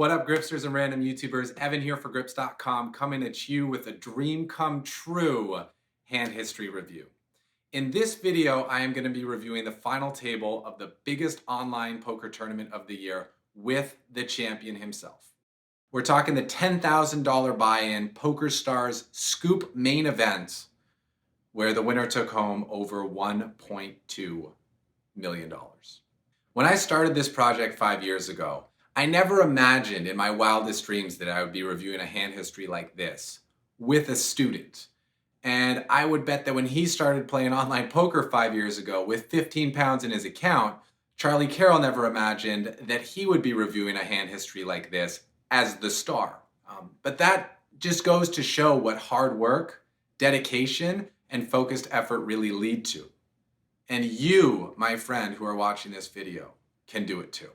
What up, gripsters and random YouTubers? Evan here for grips.com, coming at you with a dream come true hand history review. In this video, I am going to be reviewing the final table of the biggest online poker tournament of the year with the champion himself. We're talking the $10,000 buy-in Pokerstars SCOOP Main Event, where the winner took home over $1.2 million. When I started this project 5 years ago, I never imagined in my wildest dreams that I would be reviewing a hand history like this with a student. And I would bet that when he started playing online poker 5 years ago with 15 pounds in his account, Charlie Carrel never imagined that he would be reviewing a hand history like this as the star. But that just goes to show what hard work, dedication, and focused effort really lead to. And you, my friend who are watching this video, can do it too.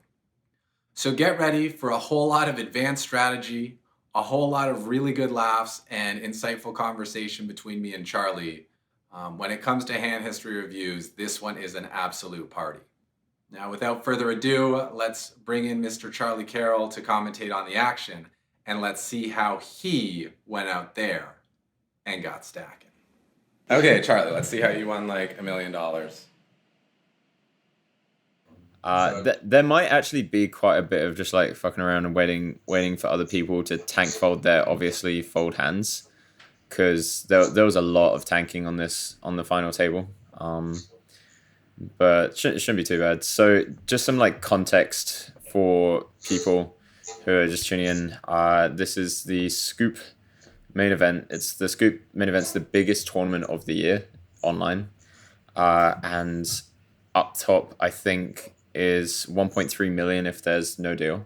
So get ready for a whole lot of advanced strategy, a whole lot of really good laughs, and insightful conversation between me and Charlie. When it comes to hand history reviews, this one is an absolute party. Now, without further ado, let's bring in Mr. Charlie Carrel to commentate on the action, and let's see how he went out there and got stacking. Okay, Charlie, let's see how you won like $1 million. There might actually be quite a bit of just like fucking around and waiting for other people to tank fold their obviously fold hands, because there was a lot of tanking on the final table. But it shouldn't be too bad. So just some like context for people who are just tuning in. This is the SCOOP Main Event. It's the SCOOP Main Event's the biggest tournament of the year online, and up top I think is 1.3 million if there's no deal.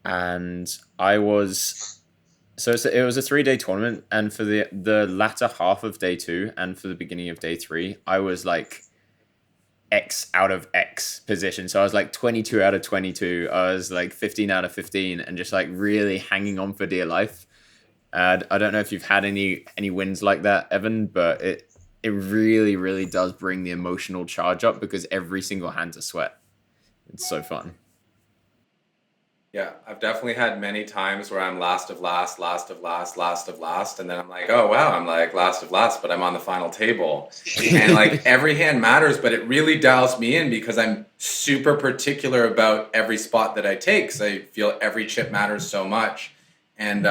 And it was a 3-day tournament, and for the latter half of day 2 and for the beginning of day 3, I was like X out of X position. So I was like 22 out of 22. I was like 15 out of 15, and just like really hanging on for dear life. And I don't know if you've had any wins like that, Evan, but it really, really does bring the emotional charge up, because every single hand's a sweat. It's so fun. Yeah, I've definitely had many times where I'm last of last, and then I'm like, oh wow, I'm like last of last, but I'm on the final table. And like every hand matters, but it really dials me in because I'm super particular about every spot that I take, because I feel every chip matters so much. And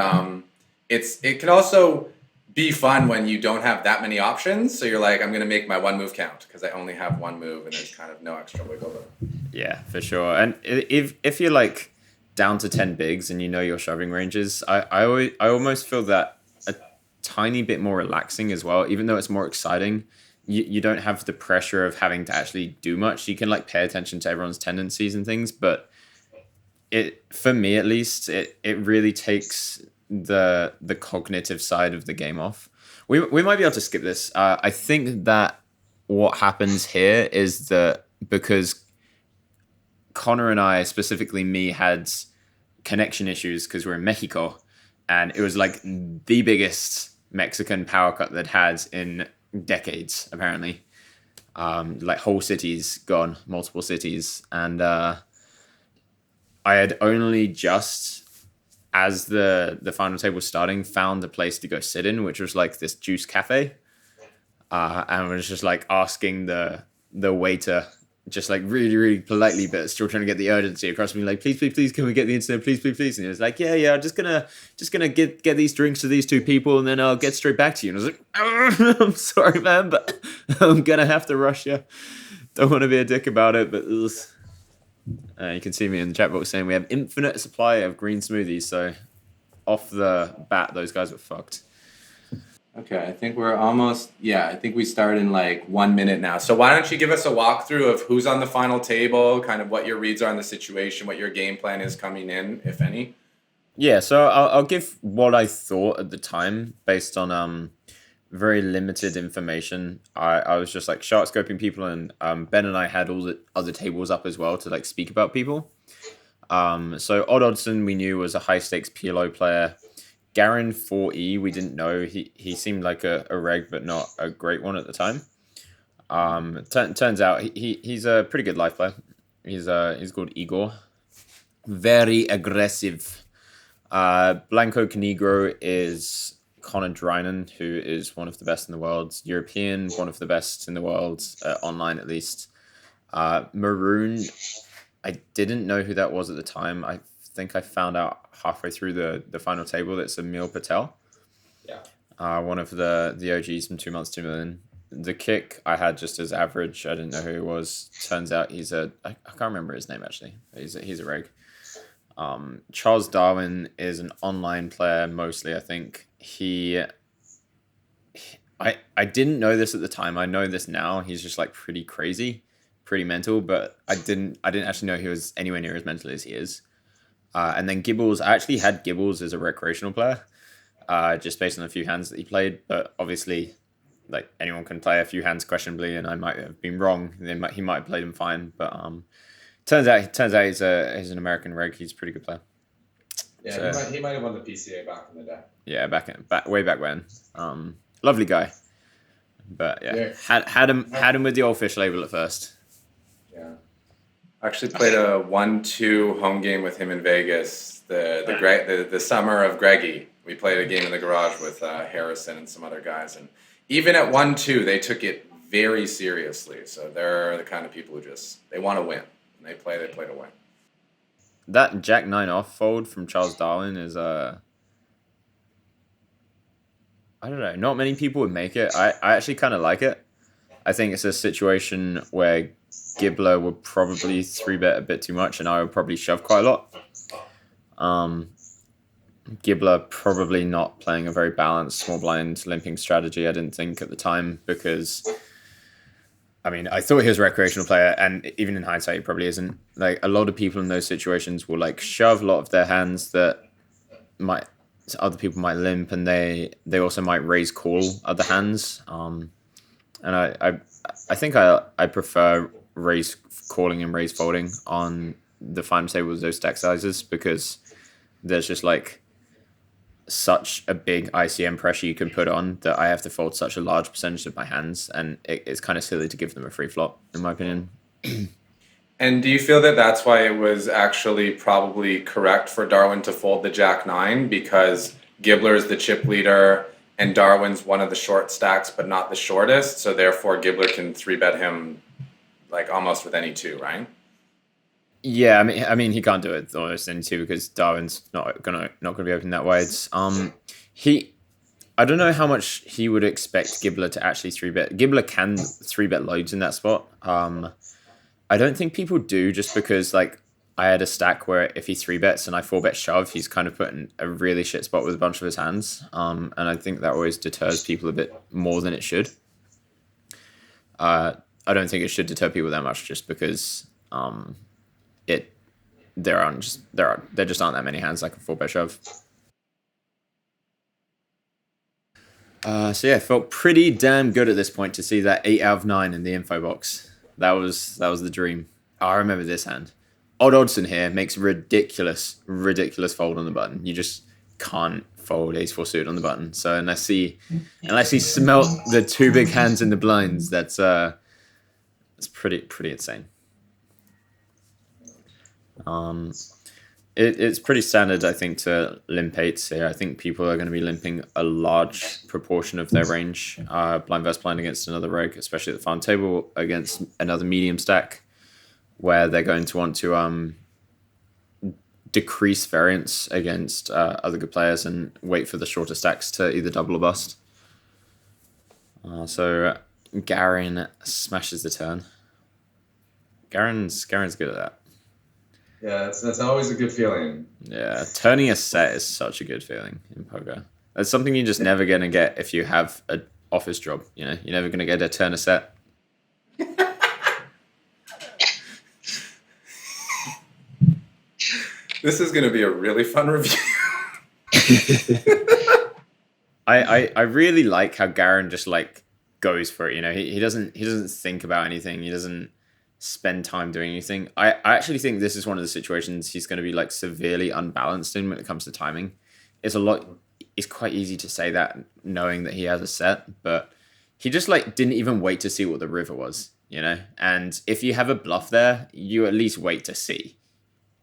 it can also be fun when you don't have that many options. So you're like, I'm going to make my one move count because I only have one move and there's kind of no extra wiggle room. Yeah, for sure. And if you're like down to 10 bigs and you know your shoving ranges, I almost feel that a tiny bit more relaxing as well. Even though it's more exciting, you don't have the pressure of having to actually do much. You can like pay attention to everyone's tendencies and things, but for me at least, it really takes the cognitive side of the game off. We might be able to skip this. I think that what happens here is that because Connor and I, specifically me, had connection issues because we're in Mexico, and it was like the biggest Mexican power cut that had in decades, apparently. Like whole cities gone, multiple cities. And I had only just, as the final table was starting, found a place to go sit in, which was like this juice cafe. And was just like asking the waiter, just like really, really politely, but still trying to get the urgency across me, like, please, can we get the internet, please. And he was like, yeah, I'm just gonna get these drinks to these two people, and then I'll get straight back to you. And I was like, I'm sorry, man, but I'm gonna have to rush you. Don't want to be a dick about it, but you can see me in the chat box saying we have infinite supply of green smoothies, so off the bat, those guys were fucked. Okay, I think we're almost, I think we start in like 1 minute now. So why don't you give us a walkthrough of who's on the final table, kind of what your reads are on the situation, what your game plan is coming in, if any? Yeah, so I'll give what I thought at the time based on very limited information. I was just like shark scoping people, and Ben and I had all the other tables up as well to like speak about people. So Odd Oddson we knew was a high stakes PLO player. Garen 4E, we didn't know. He seemed like a reg, but not a great one at the time. Turns out he's a pretty good life player. He's called Igor. Very aggressive. Blanco Canigro is Conor Drynan, who is one of the best in the world. European, one of the best in the world, online at least. Maroon, I didn't know who that was at the time. I think I found out halfway through the final table that it's Emil Patel. Yeah. One of the OGs from 2 months, 2 million. The kick I had just as average. I didn't know who he was. Turns out I can't remember his name actually. He's a reg. Charles Darwin is an online player mostly. I think I didn't know this at the time. I know this now. He's just like pretty crazy, pretty mental. But I didn't actually know he was anywhere near as mental as he is. And then Gibbles, I actually had Gibbles as a recreational player, just based on a few hands that he played. But obviously, like anyone can play a few hands questionably, and I might have been wrong. He might have played them fine, but turns out he's an American reg. He's a pretty good player. Yeah, so, he might have won the PCA back in the day. Yeah, way back when. Lovely guy, but yeah. Had him with the old fish label at first. Yeah, I actually played a 1-2 home game with him in Vegas. The summer of Greggy. We played a game in the garage with Harrison and some other guys, and even at 1-2, they took it very seriously. So they're the kind of people who they want to win. And they play to win. That Jack 9 off fold from Charles Darwin is I don't know. Not many people would make it. I actually kind of like it. I think it's a situation where Gibbler would probably 3-bet a bit too much, and I would probably shove quite a lot. Gibbler probably not playing a very balanced small blind limping strategy, I didn't think at the time, because I mean, I thought he was a recreational player, and even in hindsight, he probably isn't. Like, a lot of people in those situations will like shove a lot of their hands that other people might limp, and they also might raise call other hands. And I think I prefer raise calling and raise folding on the final table with those stack sizes, because there's just like such a big ICM pressure you can put on that I have to fold such a large percentage of my hands, and it's kind of silly to give them a free flop, in my opinion. And do you feel that that's why it was actually probably correct for Darwin to fold the Jack 9, because Gibbler is the chip leader and Darwin's one of the short stacks but not the shortest, so therefore Gibbler can 3-bet him like almost with any 2, right? Yeah, I mean he can't do it almost any 2 because Darwin's not gonna be open that wide. I don't know how much he would expect Gibbler to actually 3-bet. Gibbler can 3-bet loads in that spot. I don't think people do, just because like I had a stack where if he 3-bets and I 4-bet shove, he's kind of put in a really shit spot with a bunch of his hands. And I think that always deters people a bit more than it should. I don't think it should deter people that much, just because there just aren't that many hands like a 4-bet shove. So yeah, felt pretty damn good at this point to see that 8 out of 9 in the info box. That was the dream. Oh, I remember this hand. Odd Oddson here makes ridiculous fold on the button. You just can't fold ace-4 suited on the button. So unless he smelt the 2 big hands in the blinds, that's pretty insane. It's pretty standard, I think, to limp 8s here. I think people are going to be limping a large proportion of their range. Blind versus blind against another reg, especially at the farm table, against another medium stack, where they're going to want to decrease variance against other good players and wait for the shorter stacks to either double or bust. So Garin smashes the turn. Garin's good at that. Yeah, that's always a good feeling. Yeah, turning a set is such a good feeling in poker. That's something you're just never going to get if you have an office job. You know, you're never going to get to turn a set. This is going to be a really fun review. I really like how Garin just like goes for it. You know, he doesn't think about anything. He doesn't spend time doing anything. I actually think this is one of the situations he's going to be like severely unbalanced in when it comes to timing. It's quite easy to say that knowing that he has a set, but he just like didn't even wait to see what the river was, you know? And if you have a bluff there, you at least wait to see.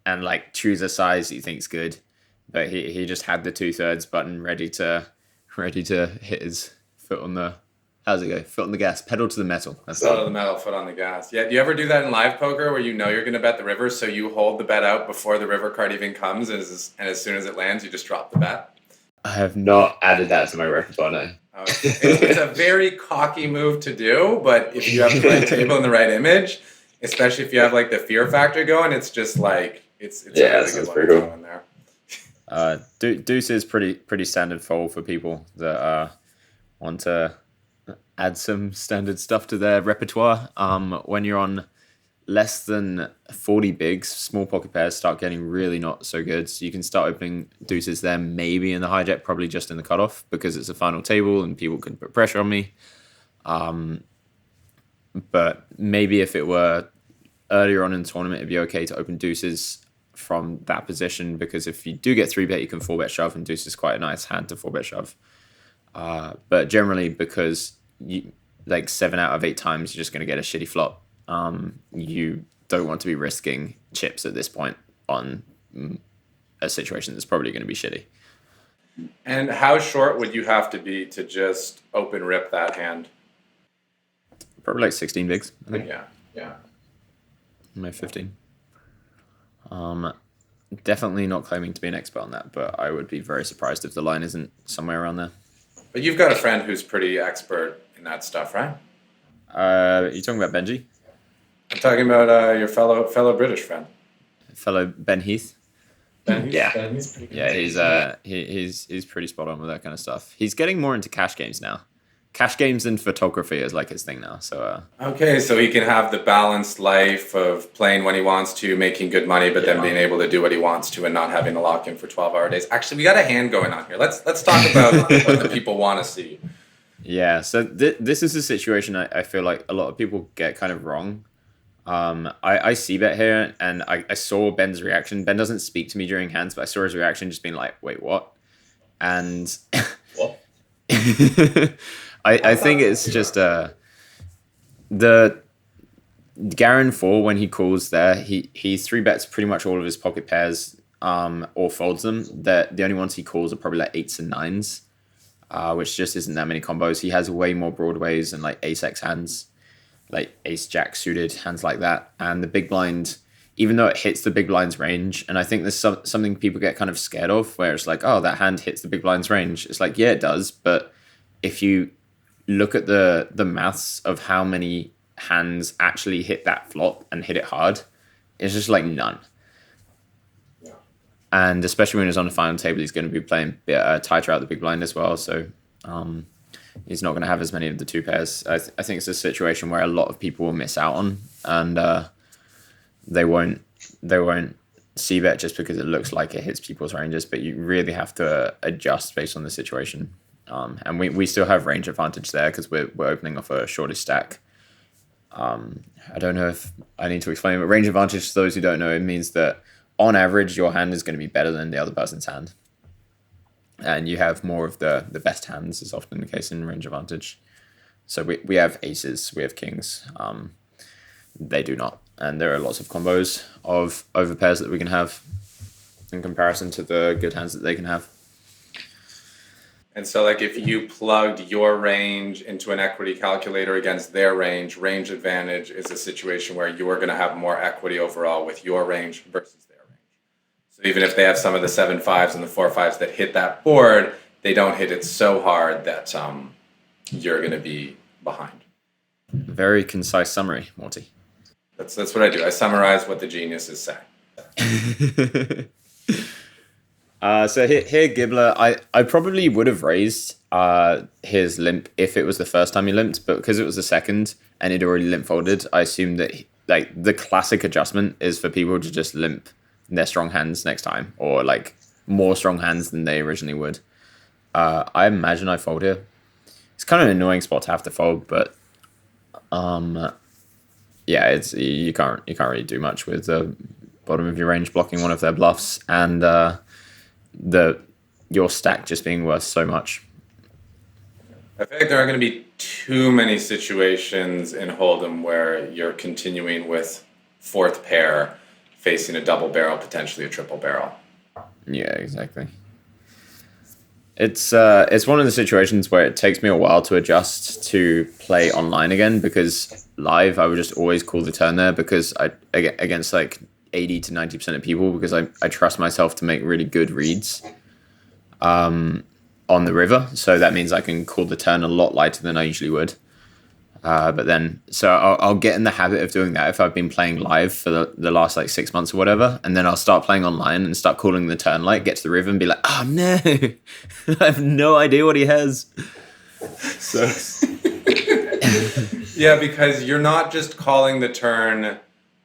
and like choose a size he thinks good. But he just had the 2/3 button ready to hit his foot on the, how's it go? Foot on the gas, pedal to the metal. That's foot on the metal, foot on the gas. Yeah. Do you ever do that in live poker where you know you're going to bet the river, so you hold the bet out before the river card even comes, and as soon as it lands, you just drop the bet? I have not added that to my repertoire, no. It's a very cocky move to do, but if you have the right table and the right image, especially if you have like the fear factor going, it's just like it's yeah, a really good one pretty to cool. go in there. Deuce is pretty standard fold for people that want to add some standard stuff to their repertoire. When you're on less than 40 bigs, small pocket pairs start getting really not so good. So you can start opening deuces there, maybe in the hijack, probably just in the cutoff because it's a final table and people can put pressure on me. But maybe if it were earlier on in the tournament, it'd be okay to open deuces from that position, because if you do get 3-bet, you can 4-bet shove, and deuce is quite a nice hand to 4-bet shove. But generally, because you like 7 out of 8 times, you're just going to get a shitty flop. You don't want to be risking chips at this point on a situation that's probably going to be shitty. And how short would you have to be to just open rip that hand? Probably like 16 bigs, I think. Yeah. Maybe 15. Definitely not claiming to be an expert on that, but I would be very surprised if the line isn't somewhere around there. But you've got a friend who's pretty expert in that stuff, right? You talking about Benji? I'm talking about your fellow British friend. Fellow Ben Heath. Yeah, he's pretty good. He's pretty spot on with that kind of stuff. He's getting more into cash games now. Cash games and photography is like his thing now. So okay, so he can have the balanced life of playing when he wants to, making good money, but then being able to do what he wants to and not having to lock in for 12-hour days. Actually, we got a hand going on here. Let's talk about what the people want to see. Yeah, so this is a situation I feel like a lot of people get kind of wrong. I see bet here, and I saw Ben's reaction. Ben doesn't speak to me during hands, but I saw his reaction just being like, wait, what? And what? I think it's just the Garen 4, when he calls there, he 3-bets pretty much all of his pocket pairs or folds them. The only ones he calls are probably like 8s and 9s, which just isn't that many combos. He has way more broadways and like ace-x hands, like ace-jack suited, hands like that. And the big blind, even though it hits the big blind's range, and I think there's something people get kind of scared of, where it's like, oh, that hand hits the big blind's range. It's like, yeah, it does, but if you look at the maths of how many hands actually hit that flop and hit it hard, it's just like none. Yeah. And especially when he's on the final table, he's going to be playing tighter out the big blind as well. So he's not going to have as many of the 2 pairs. I think it's a situation where a lot of people will miss out on, and they won't see bet just because it looks like it hits people's ranges, but you really have to adjust based on the situation. And we still have range advantage there because we're opening off a shortest stack. I don't know if I need to explain, but range advantage, to those who don't know, it means that on average your hand is going to be better than the other person's hand, and you have more of the best hands, is often the case in range advantage. So we have aces, we have kings. They do not, and there are lots of combos of overpairs that we can have in comparison to the good hands that they can have. And so, like, if you plugged your range into an equity calculator against their range advantage is a situation where you are going to have more equity overall with your range versus their range. So even if they have some of the 7-5s and the 4-5s that hit that board, they don't hit it so hard that you're going to be behind. Very concise summary, Morty. That's what I do. I summarize what the geniuses say. So here, Gibbler, I probably would have raised his limp if it was the first time he limped, but because it was the second and he'd already limp folded, I assumed that like the classic adjustment is for people to just limp their strong hands next time, or like more strong hands than they originally would. I imagine I fold here. It's kind of an annoying spot to have to fold, but yeah, it's you can't really do much with the bottom of your range blocking one of their bluffs, and your stack just being worth so much. I feel like there aren't going to be too many situations in Hold'em where you're continuing with 4th pair facing a double barrel, potentially a triple barrel. Yeah, exactly. It's one of the situations where it takes me a while to adjust to play online again, because live I would just always call the turn there because against like 80 to 90% of people, because I trust myself to make really good reads on the river. So that means I can call the turn a lot lighter than I usually would. But then, so I'll get in the habit of doing that if I've been playing live for the last like 6 months or whatever, and then I'll start playing online and start calling the turn light, get to the river and be like, oh no, I have no idea what he has. So yeah, because you're not just calling the turn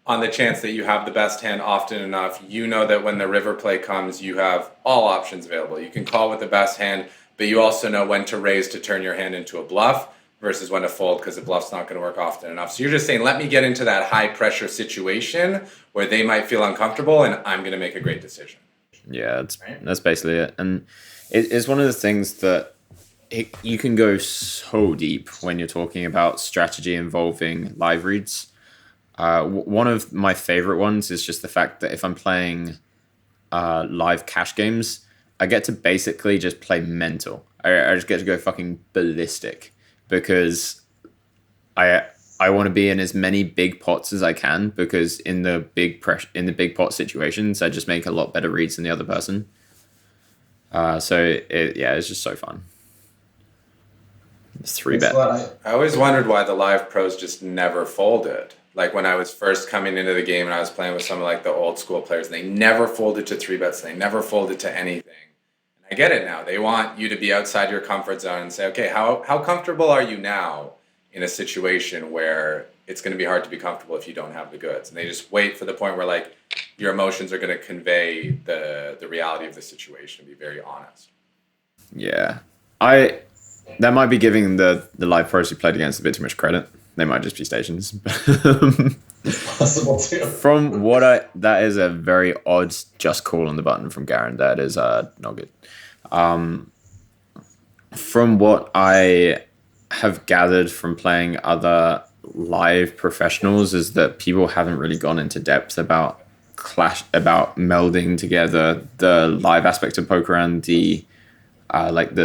on the chance that you have the best hand often enough. You know that when the river play comes, you have all options available. You can call with the best hand, but you also know when to raise to turn your hand into a bluff versus when to fold, because the bluff's not going to work often enough. So you're just saying, let me get into that high pressure situation where they might feel uncomfortable and I'm going to make a great decision. Yeah, that's basically it. And it's one of the things that you can go so deep when you're talking about strategy involving live reads. One of my favorite ones is just the fact that if I'm playing live cash games, I get to basically just play mental. I just get to go fucking ballistic, because I want to be in as many big pots as I can, because in the big pot situations, I just make a lot better reads than the other person. It's just so fun. It's 3-bet. I always wondered why the live pros just never folded. Like when I was first coming into the game and I was playing with some of like the old school players, they never folded to 3-bets. They never folded to anything. I get it now. They want you to be outside your comfort zone and say, okay, how comfortable are you now in a situation where it's going to be hard to be comfortable if you don't have the goods? And they just wait for the point where like your emotions are going to convey the reality of the situation and be very honest. Yeah. That might be giving the live pros who played against a bit too much credit. They might just be stations. Possible too. From that is a very odd just call on the button from Garen. That is not good. From what I have gathered from playing other live professionals is that people haven't really gone into depth about melding together the live aspect of poker and the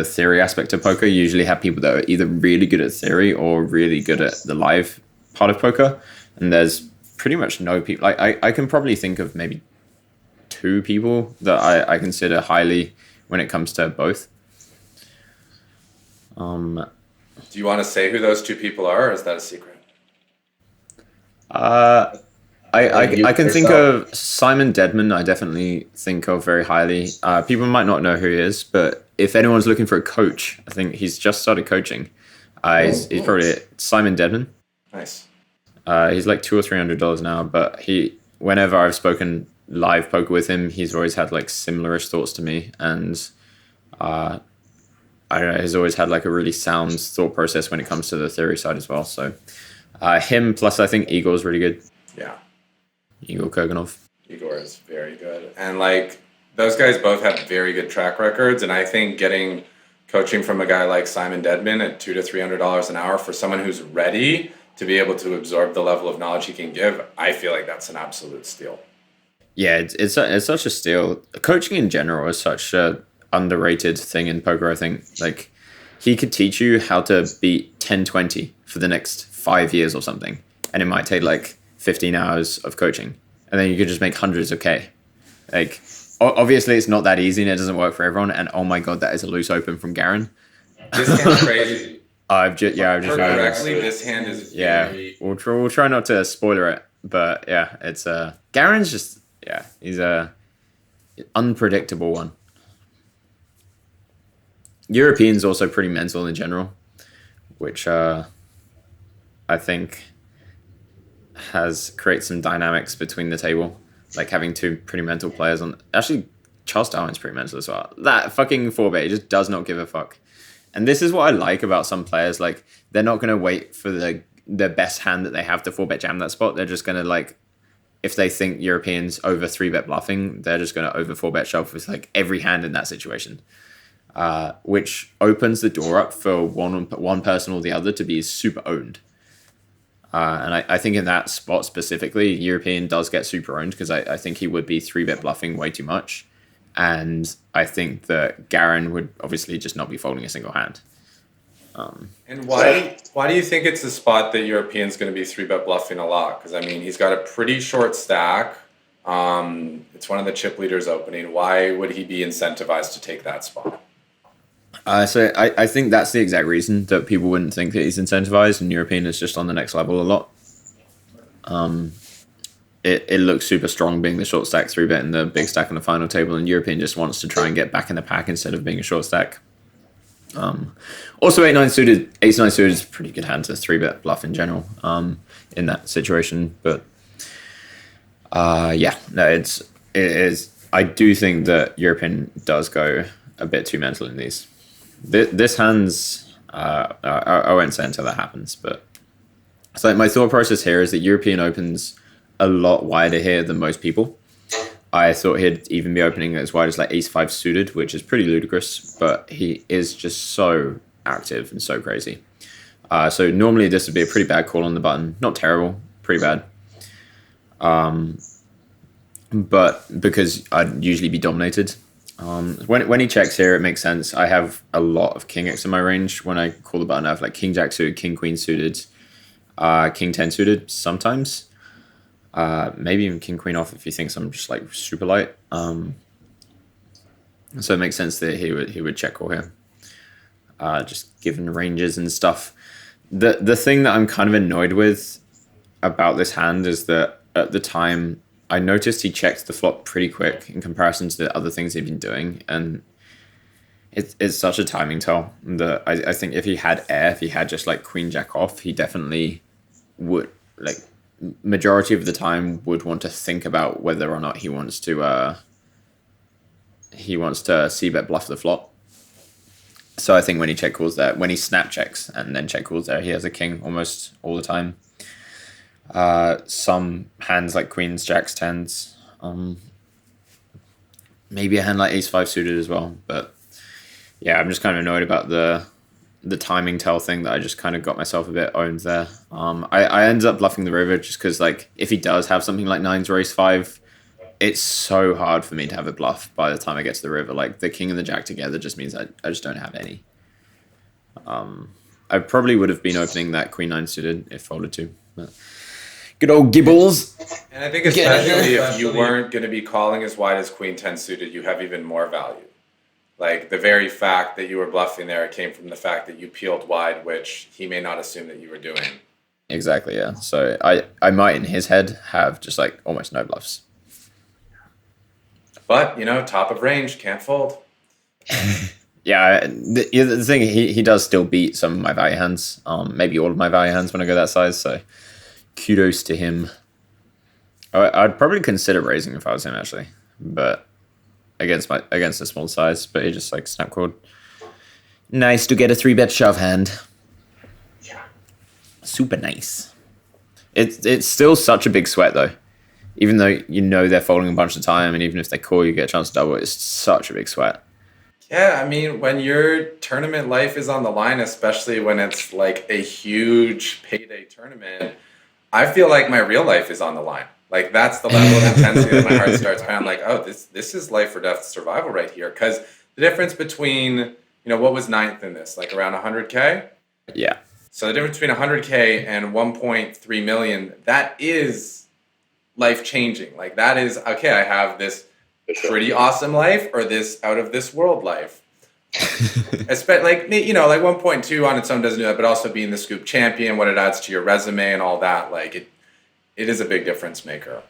theory aspect of poker. You usually have people that are either really good at theory or really good at the live part of poker. And there's pretty much no people. I can probably think of maybe 2 people that I consider highly when it comes to both. Do you want to say who those 2 people are, or is that a secret? I can think of Simon Deadman. I definitely think of very highly. People might not know who he is, but if anyone's looking for a coach, I think he's just started coaching. He's probably Simon Deadman. Nice. He's like $200 or $300 now, but whenever I've spoken live poker with him, he's always had like similarish thoughts to me, and I don't know, he's always had like a really sound thought process when it comes to the theory side as well. So him, plus I think Igor's really good. Yeah. Igor Kurganov. Igor is very good. And like those guys both have very good track records, and I think getting coaching from a guy like Simon Deadman at $200 to $300 an hour for someone who's ready to be able to absorb the level of knowledge he can give, I feel like that's an absolute steal. Yeah, it's such a steal. Coaching in general is such a underrated thing in poker, I think. Like, he could teach you how to beat 10-20 for the next 5 years or something, and it might take like 15 hours of coaching, and then you could just make hundreds of K. Like, obviously it's not that easy and it doesn't work for everyone, and oh my god, that is a loose open from Garen. This hand's crazy. I've just correctly, this hand is very... We'll try not to spoiler it, but yeah, it's Garen's just, yeah, he's a unpredictable one. Europeans also pretty mental in general, which I think creates some dynamics between the table, like having 2 pretty mental players on. Actually, Charles Darwin's pretty mental as well. That fucking 4-bet, he just does not give a fuck. And this is what I like about some players. Like, they're not going to wait for the best hand that they have to 4-bet jam that spot. They're just going to, like, if they think Europeans over 3-bet bluffing, they're just going to over 4-bet shove with like every hand in that situation, which opens the door up for one person or the other to be super owned. And I think in that spot specifically, European does get super owned because I think he would be 3-bet bluffing way too much. And I think that Garen would obviously just not be folding a single hand. And why do you think it's the spot that European's going to be 3-bet bluffing a lot? Because, I mean, he's got a pretty short stack. It's one of the chip leaders opening. Why would he be incentivized to take that spot? So I think that's the exact reason that people wouldn't think that he's incentivized, and European is just on the next level a lot. It looks super strong being the short stack 3-bet and the big stack on the final table, and European just wants to try and get back in the pack instead of being a short stack. Also, 8-9 suited, Ace-9 suited is a pretty good hand to 3-bet bluff in general in that situation. But yeah, no, it is. I do think that European does go a bit too mental in these. This hand's, I won't say until that happens, but it's like my thought process here is that European opens a lot wider here than most people. I thought he'd even be opening as wide as like Ace-5 suited, which is pretty ludicrous, but he is just so active and so crazy. So normally this would be a pretty bad call on the button. Not terrible, pretty bad. But because I'd usually be dominated. When he checks here, it makes sense. I have a lot of King X in my range. When I call the button, I have like King Jack suited, King Queen suited, King 10 suited sometimes. Maybe even King Queen off if he thinks I'm just like super light. So it makes sense that he would check call here. Just given ranges and stuff. The thing that I'm kind of annoyed with about this hand is that at the time I noticed he checked the flop pretty quick in comparison to the other things he'd been doing, and it's such a timing tell that I think if he had air, if he had just like Queen Jack off, he definitely would, like, majority of the time would want to think about whether or not he wants to c-bet bluff the flop. So I think when he check calls there, when he snap checks and then check calls there, he has a king almost all the time. Some hands like queens, jacks, tens, maybe a hand like Ace-5 suited as well. But yeah, I'm just kind of annoyed about the timing tell thing that I just kind of got myself a bit owned there. I ended up bluffing the river just because, like, if he does have something like nines or Ace-5, it's so hard for me to have a bluff by the time I get to the river. Like, the king and the jack together just means I just don't have any. I probably would have been opening that Queen 9 suited if folded to. But good old Gibbles. And I think especially if you weren't going to be calling as wide as Queen 10 suited, you have even more value. Like, the very fact that you were bluffing there came from the fact that you peeled wide, which he may not assume that you were doing. Exactly, yeah. So I might, in his head, have just, like, almost no bluffs. But, you know, top of range, can't fold. Yeah, the thing, he does still beat some of my value hands. Maybe all of my value hands when I go that size, so kudos to him. I'd probably consider raising if I was him, actually. But against a small size, but he just like snap called. Nice to get a 3-bet shove hand. Yeah, super nice. It's still such a big sweat though, even though you know they're folding a bunch of time, and even if they call, you get a chance to double. It's such a big sweat. Yeah, I mean, when your tournament life is on the line, especially when it's like a huge payday tournament, I feel like my real life is on the line. Like, that's the level of intensity that my heart starts pounding. I'm like, oh, this is life or death survival right here. Because the difference between, you know, what was ninth in this? Like around 100K? Yeah. So the difference between 100K and 1.3 million, that is life-changing. Like, that is, okay, I have this pretty awesome life or this out-of-this-world life. Like, you know, like 1.2 on its own doesn't do that, but also being the Scoop champion, what it adds to your resume and all that, like, it is a big difference maker.